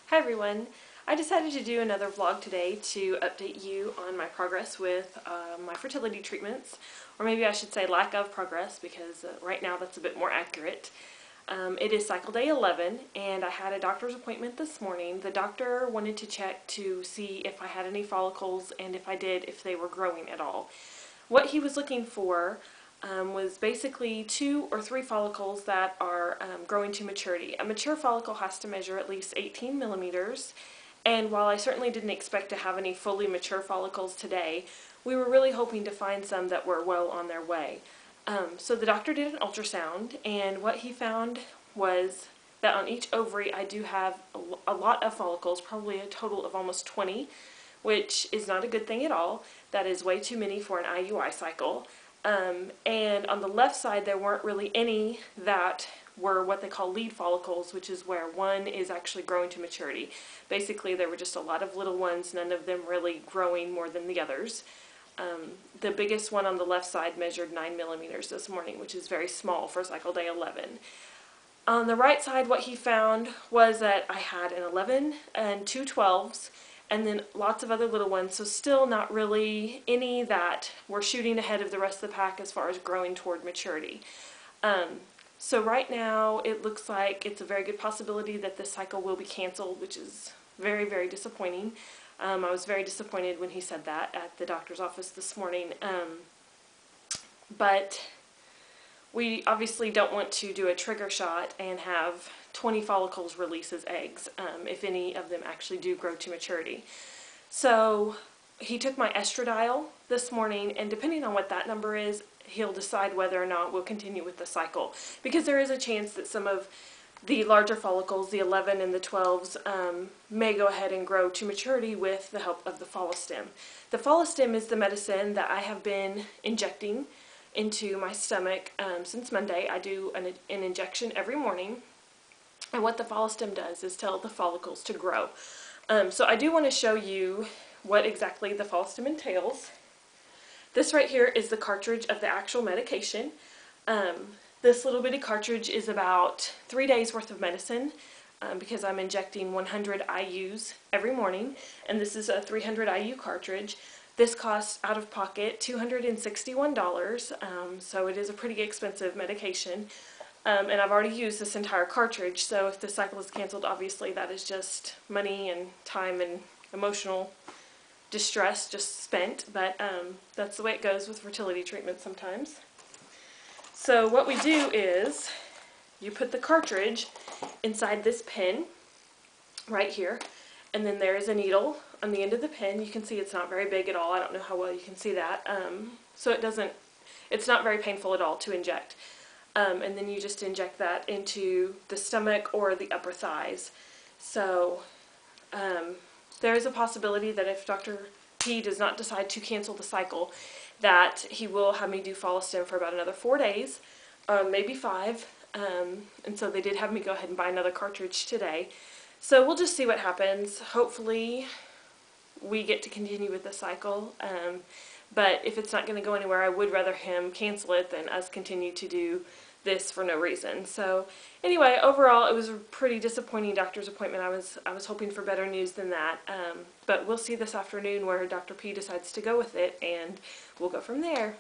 Hi everyone! I decided to do another vlog today to update you on my progress with my fertility treatments, or maybe I should say lack of progress, because right now that's a bit more accurate. It is cycle day 11 and I had a doctor's appointment this morning. The doctor wanted to check to see if I had any follicles, and if I did, if they were growing at all. What he was looking for was basically 2 or 3 follicles that are growing to maturity. A mature follicle has to measure at least 18 millimeters, and while I certainly didn't expect to have any fully mature follicles today, we were really hoping to find some that were well on their way. So the doctor did an ultrasound, and what he found was that on each ovary I do have a lot of follicles, probably a total of almost 20, which is not a good thing at all. That is way too many for an IUI cycle. And on the left side there weren't really any that were what they call lead follicles, which is where one is actually growing to maturity. Basically there were just a lot of little ones, none of them really growing more than the others. The biggest one on the left side measured 9 millimeters this morning, which is very small for cycle day 11. On the right side, what he found was that I had an 11 and 2 12s, and then lots of other little ones, so still not really any that were shooting ahead of the rest of the pack as far as growing toward maturity. So right now it looks like it's a very good possibility that this cycle will be canceled, which is very, very disappointing. I was very disappointed when he said that at the doctor's office this morning. But we obviously don't want to do a trigger shot and have 20 follicles release as eggs, if any of them actually do grow to maturity. So he took my estradiol this morning, and depending on what that number is, he'll decide whether or not we'll continue with the cycle. Because there is a chance that some of the larger follicles, the 11 and the 12s, may go ahead and grow to maturity with the help of the follistim. The follistim is the medicine that I have been injecting into my stomach since Monday. I do an injection every morning, and what the follistim does is tell the follicles to grow. So I do want to show you what exactly the follistim entails. This right here is the cartridge of the actual medication. This little bitty cartridge is about 3 days worth of medicine, because I'm injecting 100 IUs every morning, and this is a 300 IU cartridge. This costs out of pocket $261, so it is a pretty expensive medication. And I've already used this entire cartridge, so if the cycle is canceled, obviously that is just money and time and emotional distress just spent, but that's the way it goes with fertility treatment sometimes. So what we do is you put the cartridge inside this pin right here, and then there is a needle on the end of the pin. You can see it's not very big at all. I don't know how well you can see that. So it's not very painful at all to inject. And then you just inject that into the stomach or the upper thighs. So there is a possibility that if Dr. P does not decide to cancel the cycle, that he will have me do follistim for about another 4 days, maybe 5. And so they did have me go ahead and buy another cartridge today. So we'll just see what happens. Hopefully we get to continue with the cycle. But if it's not going to go anywhere, I would rather him cancel it than us continue to do this for no reason. So anyway, overall it was a pretty disappointing doctor's appointment. I was hoping for better news than that. But we'll see this afternoon where Dr. P decides to go with it, and we'll go from there.